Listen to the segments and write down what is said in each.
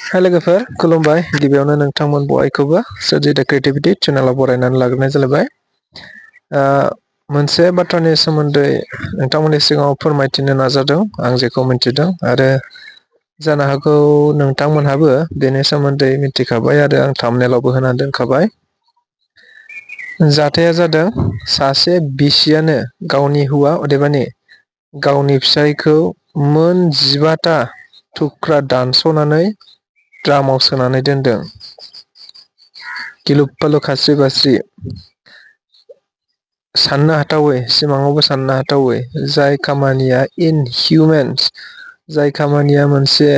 हाय लोगोफोर खुलुमबाय। गिबियावनो नोंथांमोन बयखौबो सोरजिदा क्रिएटिभिटि चेनेलाव बरायनानै लाग्रोनाय जाबाय। मोनसे बाथ्रानि सोमोन्दै नोंथांमोननि सिगाङाव फोरमायथिनो नाजादों आं जेखौ मिथिदों आरो जानो हागौ नोंथांमोनहाबो बेनि सोमोन्दै मिथिखाबाय आरो आं थाम्बनेइलावबो होनानै दोनखाबाय। जाथाया जादों सासे बिसियानो गावनि हौवा अदेबानि गावनि फिसायखौ मोन 15टा थुख्रा दानस'नानै द्रामाव सोनानै दोनदों। गिलु बालु खास्रि बास्रि साननो हाथावै, सिमाङावबो साननो हाथावै जाय खामानिया इनहिउमेन, जाय खामानिया मोनसे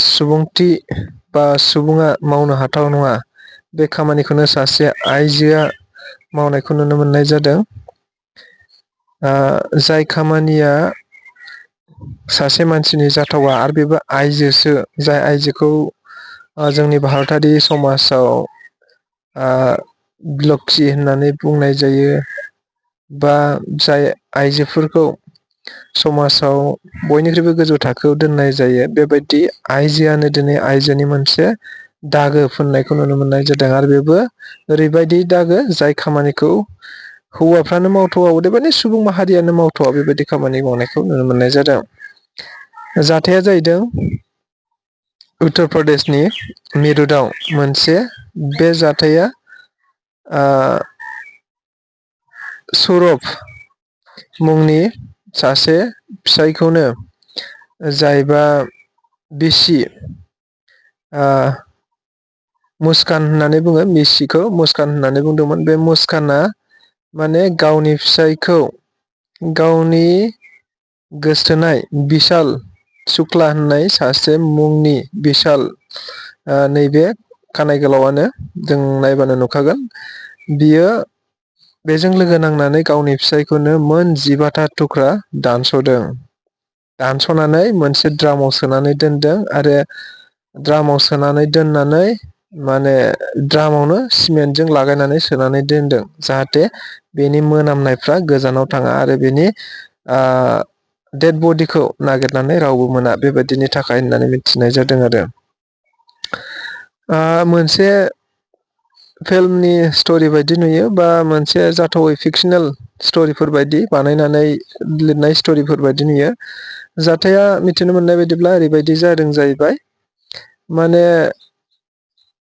सुबुंथि बा सुबुङा मावनो हाथाव नङा, बे खामानिखौनो सासे आइजोआ मावनायखौ नुनो मोननाय जादों। जाय खामानिया सासे मानसिनि जाथावा आरो बेबो आइजोसो, जाय आइजोखौ जोंनि भारतारि समाजाव लोक्षि होननानै बुंनाय जायो, बा जाय आइजोफोरखौ समाजाव बयनिख्रुइबो गोजौ थाखोआव दोननाय जायो, बेबायदि आइजोआनो दिनै आइजोनि मोनसे दागो फुननायखौ नुनो मोननाय जादों। आरो बेबो ओरैबायदि दागो जाय खामानिखौ हौवाफ्रानो मावथ'वा, अदेबानि सुबुं माहारियानो मावथ'वा, बेबायदि खामानि मावनायखौ नुनो मोननाय जादों। जाथाया जाहैदों उत्तर प्रदेशनि मिरुताव मोनसे। बे जाथाया सौरभ मुंनि सासे फिसायखौनो, जायबा बिसि मुस्कान होननानै बुङो, बिसिखौ मुस्कान होननानै बुंदोंमोन। बे मुस्काना माने गावनि फिसायखौ गावनि गोसथोनाय बिशाल शुक्ला होननाय सासे मुंनि बिशाल, नैबे खानाय गोलावानो, जों नायबानो नुखागोन, बियो बेजों लोगो नांनानै गावनि फिसायखौनो मोन 15टा थुख्रा दानस'दों। दानस'नानै मोनसे द्रामाव सोनानै दोनदों आरो द्रामाव सोनानै दोननानै माने द्रामावनो सिमेन्टजों लागायनानै सोनानै दोनदों, जाहाथे बेनि मोनामनायफ्रा गोजानाव थाङा आरो बेनि डेड बडिखौ नागिरनानै रावबो मोना, बेबायदिनि थाखाय होननानै मिथिनाय जादों। आरो मोनसे फिल्मनि स्ट'रि बायदि नुयो, बा मोनसे जाथावै फिक्सनेल स्ट'रिफोर बायदि बानायनानै लिरनाय स्ट'रिफोर बायदि नुयो। जाथाया मिथिनो मोननाय बायदिब्ला ओरैबायदि जादों जाहैबाय, माने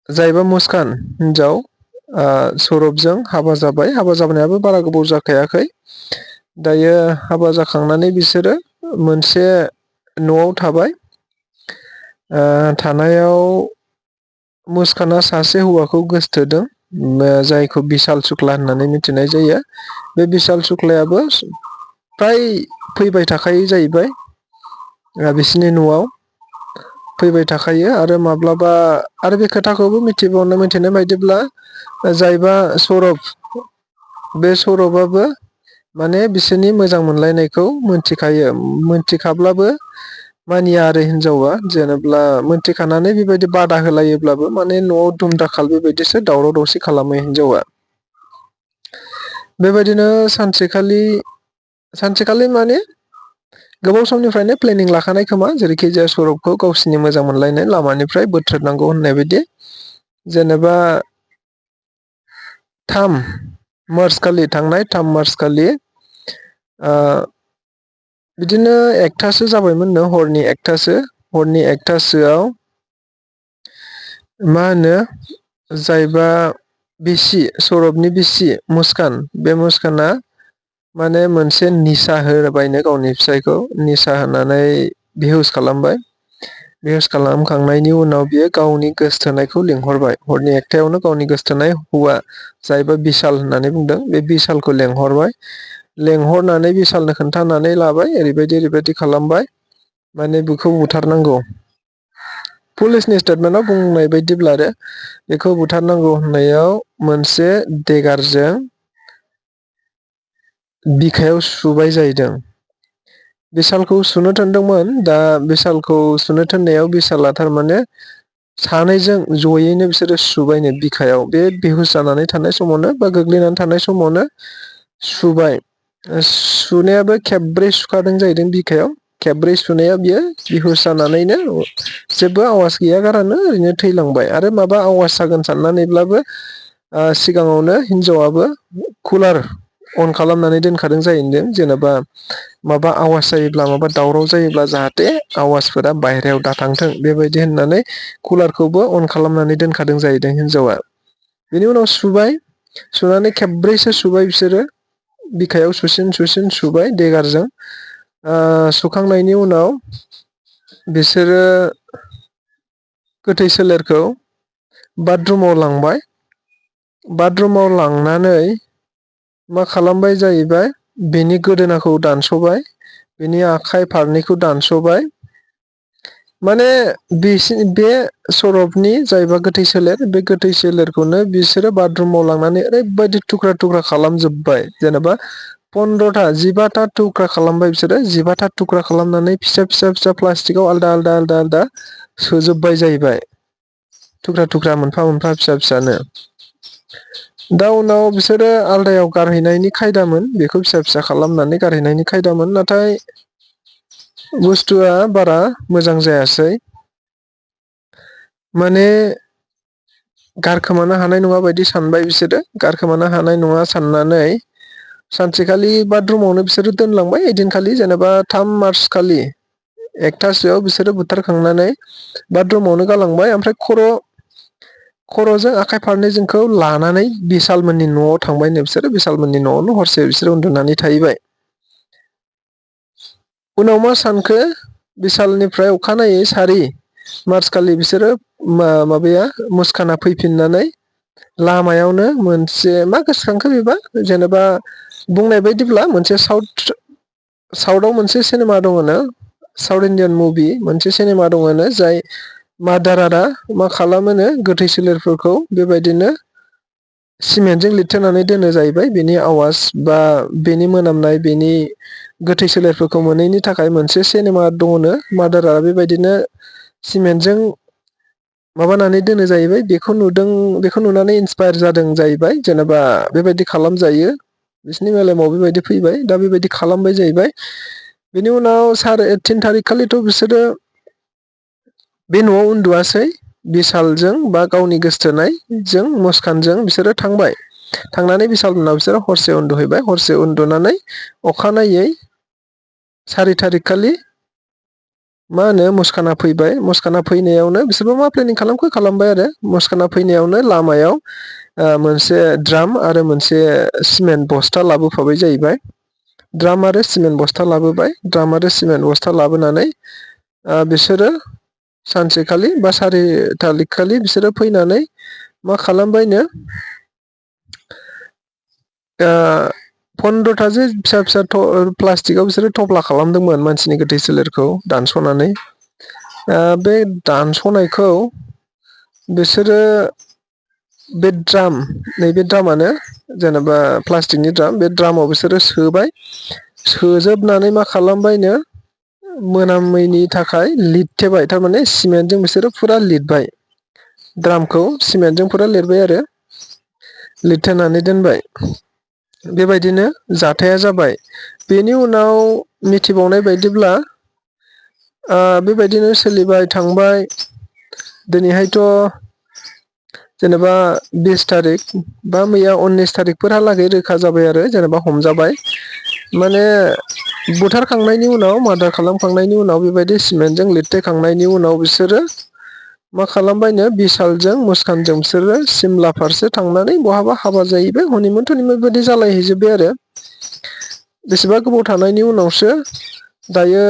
जायबा मुस्कान हिन्जाव सौरभजों हाबा जाबाय। हाबा जानायाबो बारा गोबाव जाखायाखै। दायो हाबा जाखांनानै बिसोरो मोनसे न'आव थाबाय। थानायाव मुस्काना सासे हौवाखौ गोसथोदों, जायखौ बिशाल शुक्ला होननानै मिथिनाय जायो। बे बिशाल शुक्लायाबो फ्राय फैबाय थाखायो जाहैबाय, बिसिनि न'आव फैबाय थाखायो। आरो माब्लाबा आरो बे खोथाखौबो मिथिनाय बायदिब्ला, जायबा सौरभ, बे सौरभआबो माने बिसोरनि मोजां मोनलायनायखौ मोनथिखायो। मोनथिखाब्लाबो मानिया आरो हिनजावा, जेनेब्ला मोनथिखानानै बेबायदि बादा होलायोब्लाबो माने न'आव दुम दाखाल बेबायदिसो दावराव दावसि खालामो हिनजावा। बेबायदिनो सानसेखालि माने गोबाव समनिफ्रायनो प्लेनिं लाखानाय खोमा, जेरैखि जाया सौरभखौ गावसिनि मोजां मोनलायनाय लामानिफ्राय बोथ्रोदनांगौ होननाय बायदि। जेनेबा थांनाय 3 मार्च खालि बिदिनो 1टासो जाबायमोननो, हरनि 1टासोआव मा होनो, जायबा बिसि, सौरभनि बिसि मुस्कान, बे मुस्काना माने मोनसे निसा होबायनो गावनि फिसायखौ। निसा होनानै बेहुस खालामबाय। बेहुस खालामखांनायनि उनाव बियो गावनि गोसथोनायखौ लिंहरबाय। हरनि 1टायावनो गावनि गोसथोनाय हौवा, जायबा बिशाल होननानै बुंदों, बे बिशालखौ लेंहरबाय। लेंहरनानै बिशालनो खोन्थानानै लाबाय, ओरैबायदि खालामबाय, माने बेखौ बुथारनांगौ। पुलिसनि स्टेटमेन्टआव बुंनाय बायदिब्ला आरो बेखौ बुथारनांगौ होननायाव मोनसे देगारजों बिखायाव सुबाय जाहैदों। बिशालखौ सुनो थोनदोंमोन। दा बिशालखौ सुनो थोननायाव बिशाला थारमाने सानैजों जयैनो बिसोरो सुबायनो बिखायाव। बे बेहुस जानानै थानाय समावनो बा गोग्लैनानै थानाय समावनो सुबाय। सुनायाबो खेबब्रै सुखादों जाहैदों बिखायाव। खेबब्रै सुनाया बियो बिहुस जानानैनो जेबो आवाज गैया गारानो ओरैनो थैलांबाय। आरो माबा आवाज जागोन साननानैब्लाबो सिगाङावनो हिनजावाबो कुलार अन खालामनानै दोनखादों जाहैदों। जेनेबा माबा आवाज जायोब्ला माबा दावराव जायोब्ला जाहाथे आवाजफोरा बाहेरायाव दाथांथों बेबायदि होननानै कुलारखौबो अन खालामनानै दोनखादों जाहैदों हिनजावा। बेनि उनाव सुनानै खेबब्रैसो सुबाय बिसोरो बिखायाव सुसिन सुबाय देगारजों। सुखांनायनि उनाव बिसोरो गोथै सोलेरखौ बाथरुमाव लांबाय। बाथरुमाव लांनानै मा खालामबाय जाहैबाय बेनि गोदोनाखौ दानस'बाय, बेनि आखाइ फारनैखौ दानस'बाय। माने बे सरबनि जायबा गोथै सोलेर बे गोथै सोलेरखौनो बिसोरो बाथरुमाव लांनानै ओरैबायदि थुख्रा थुख्रा खालामजोब्बाय। जेनेबा 15था 15था थुख्रा खालामबाय बिसोरो। 15था थुख्रा खालामनानै फिसा फिसा प्लास्टिकआव आलदा सोजोब्बाय जाहैबाय। थुख्रा थुख्रा मोनफा मोनफा फिसा फिसानो। दा उनाव बिसोरो आलदायाव गारहैनायनि खायदामोन, बेखौ फिसा फिसा खालामनानै गारहैनायनि खायदामोन। नाथाय बुस्थुआ बारा मोजां जायासै। माने गारखोमानो हानाय नङा बायदि सानबाय बिसोरो। गारखोमानो हानाय नङा साननानै सानसेखालि बाथरुमावनो बिसोरो दोनलांबाय। ओइदिनखालि जेनेबा 3 मार्च खालि 1थासोआव बिसोरो बुथारखांनानै बाथरुमावनो गालांबाय। ओमफ्राय खर'जों आखाइ फारनैजोंखौ लानानै बिशालमोननि न'आव थांबायनो बिसोरो। बिशालमोननि न'आवनो हरसे बिसोरो उन्दुनानै थाहैबाय। उनाव मा सानखो बिशालनिफ्राय अखानायै 4 मार्च खालि बिसोरो मुस्काना फैफिननानै लामायावनो मोनसे मा गोसोखांखो बेबा, जेनेबा बुंनाय बायदिब्ला मोनसे साउथआव मोनसे सिनेमा दङनो, साउथ इण्डियान मुभि मोनसे सिनेमा दङनो, जाय मार्डारारा मा खालामोनो गोथै सोलेरफोरखौ बेबायदिनो सिमेन्टजों लिरथेनानै दोनो जाहैबाय। बेनि आवाज बा बेनि मोनामनाय, बेनि गोथै सोलेरफोरखौ मोनैनि थाखाय मोनसे सिनेमा दङनो। मार्डारारा बेबायदिनो सिमेन्टजों माबानानै दोनो जाहैबाय। बेखौ नुनानै इन्सपायार जादों जाहैबाय। जेनेबा बेबायदि खालामजायो, बिसिनि मेलेमाव बेबायदि फैबाय। दा बेबायदि खालामबाय जाहैबाय। बेनि उनाव 3 थारिख खालिथ' बिसोरो बे न'आव उन्दुआसै। बिशालजों बा गावनि गोसथोनायजों मुस्कानजों बिसोरो थांबाय। थांनानै बिशाल मोननाव बिसोरो हरसे उन्दुहैबाय। हरसे उन्दुनानै अखानायै 4 थारिख खालि मुस्काना फैबाय। मुस्काना फैनायावनो बिसोरबो मा प्लेनिं खालामबाय आरो। मुस्काना फैनायावनो लामायाव मोनसे ड्राम आरो मोनसे सिमेन्ट बस्था लाबोफाबाय जाहैबाय। ड्राम आरो सिमेन्ट बस्था लाबोबाय। ड्राम आरो सिमेन्ट बस्था लाबोनानै बिसोरो सानसेखालि बा 4 थारिख खालि बिसोरो फैनानै मा खालामबायनो 15थासो फिसा फिसा प्लास्टिकआव बिसोरो थफ्ला खालामदोंमोन मानसिनि गोथै सोलेरखौ दानस'नानै। बे दानस'नायखौ बिसोरो बे नैबे ड्रामानो जेनेबा प्लास्टिकनि ड्राम, बे ड्रामाव बिसोरो सोबाय। सोजोबनानै मा खालामबायनो मोनामैनि थाखाय लिरथेबाय। थारमाने सिमेन्टजों बिसोरो फुरा लिरबाय। ड्रामखौ सिमेन्टजों फुरा लिरबाय आरो लिरथेनानै दोनबाय। बेबायदिनो जाथाया जाबाय। बेनि उनाव मिथिबावनाय बायदिब्ला बेबायदिनो सोलिबाय थांबाय। दिनैहायथ' जेनेबा 20 थारिख बा मैया 19 थारिखफोरहालागै रोखा जाबाय आरो जेनेबा हमजाबाय। माने बुथारखांनायनि उनाव, मार्डार खालामखांनायनि उनाव, बेबायदि सिमेन्टजों लिरथेखांनायनि उनाव बिसोरो मा खालामबायनो बिशालजों मुस्कानजों बिसोरो सिमला फारसे थांनानै बहाबा हाबा जाहैबाय। हनिमुन बेबायदि जालायहैजोब्बाय आरो। बेसेबा गोबाव थानायनि उनावसो दायो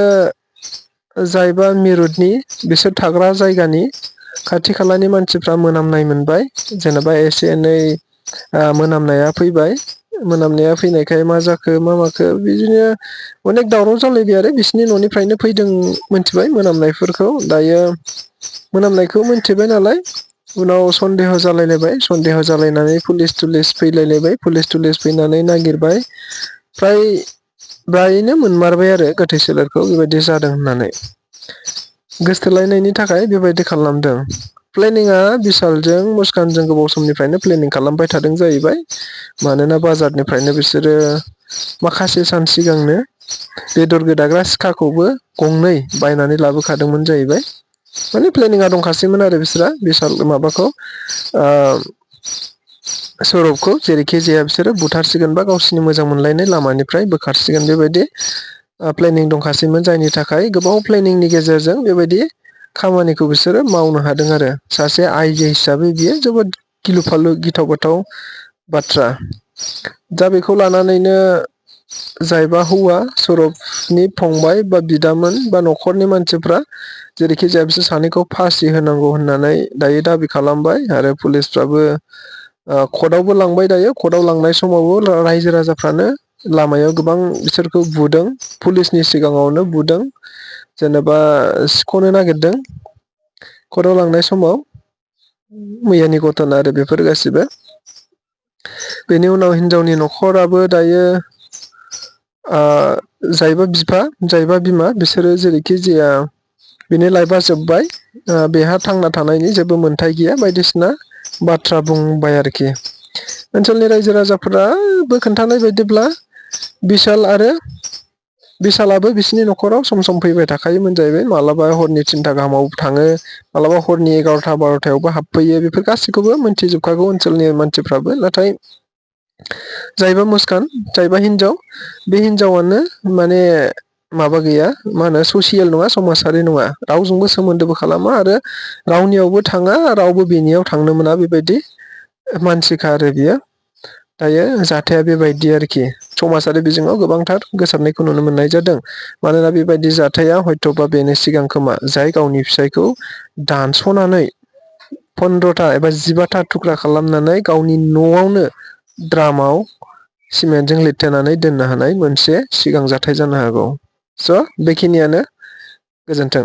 जायबा मिरुतनि बिसोर थाग्रा जायगानि खाथि खालानि मानसिफ्रा मोनामनाय मोनबाय। जेनेबा एसे एनै मोनामनाया फैबाय। मोनामनाया फैनायखाय मा जाखो मा माखो बिदिनो अनेक दावराव जालायबाय आरो। बिसिनि न'निफ्रायनो फैदों मिथिबाय मोनामनायफोरखौ। दायो मोनामनायखौ मिथिबाय नालाय उनाव सन्देह जालायलायबाय। सन्देह जालायनानै पुलिस फैलायलायबाय। पुलिस फैनानै नागिरबाय। फ्रायनो मोनमारबाय आरो गोथै सोलेरखौ बेबायदि जादों होननानै। गोसथोलायनायनि थाखाय बेबायदि खालामदों। प्लेनिंआ बिशालजों मुस्कानजों गोबाव समनिफ्रायनो प्लेनिं खालामबाय थादों जाहैबाय। मानोना बाजारनिफ्रायनो बिसोरो माखासे सान सिगांनो बेदर गोदाग्रा सिखाखौबो गंनै बायनानै लाबोखादोंमोन जाहैबाय। माने प्लेनिंआ दंखासैमोन आरो बिसोरा बिशाल माबाखौ सौरभखौ जेरैखि जाया बिसोरो बुथारसिगोन बा गावसिनि मोजां मोनलायनाय लामानिफ्राय बोखारसिगोन बेबायदि प्लेनिं दंखासैमोन, जायनि थाखाय गोबाव प्लेनिंनि गेजेरजों बेबायदि खामानिखौ बिसोरो मावनो हादों आरो सासे आइजो हिसाबै बियो जोबोद गिलु फालु गिथाव बाथाव बाथ्रा। दा बेखौ लानानैनो जायबा हौवा सौरभनि फंबाय बा बिदामोन बा न'खरनि मानसिफ्रा जेरैखि जाया बिसोर सानैखौ फासि होनांगौ होननानै दायो दाबि खालामबाय आरो पुलिसफ्राबो कर्टआवबो लांबाय। दायो कर्टआव लांनाय समावबो रायजो राजाफ्रानो लामायाव गोबां बिसोरखौ बुदों, पुलिसनि सिगाङावनो बुदों, जेनेबा सिख'नो नागिरदों कर्टआव लांनाय समाव। मैयानि घटना आरो बेफोर गासिबो। बेनि उनाव हिनजावनि न'खराबो दायो जायबा बिफा जायबा बिमा बिसोरो जेरैखि जाया बिनि लाइफआ जोब्बाय, बेहा थांना थानायनि जेबो मोन्थाय गैया बायदिसिना बाथ्रा बुंबाय आरोखि। ओनसोलनि रायजो राजाफोराबो खोन्थानाय बायदिब्ला बिशालाबो बिसिनि न'खराव सम सम फैबाय थाखायोमोन जाहैबाय। मालाबा हरनि 3था गाहामाव थाङो, मालाबा हरनि 11था 12थायावबो हाबफैयो। बेफोर गासैखौबो मोनथिजोबखागौ ओनसोलनि मानसिफ्राबो। नाथाय जायबा मुस्कान जायबा हिनजाव, बे हिनजावानो माने माबा गैया, मा होनो, ससियेल नङा, समाजारि नङा, रावजोंबो सोमोन्दोबो खालामा आरो रावनियावबो थाङा, रावबो बेनियाव थांनो मोना, बेबायदि मानसिखा आरो बियो। दायो जाथाया बेबायदि आरोखि। समाजारि बिजोङाव गोबांथार गोसारनायखौ नुनो मोननाय जादों। मानोना बेबायदि जाथाया हयथ'बा बेनो सिगां खोमा, जाय गावनि फिसायखौ दानस'नानै 15था एबा 15था थुख्रा खालामनानै गावनि न'आवनो द्रामाव सिमेन्टजों लिरथेनानै दोननो हानाय मोनसे सिगां जाथाय जानो हागौ। स' बेखिनियानो, गोजोन्थों।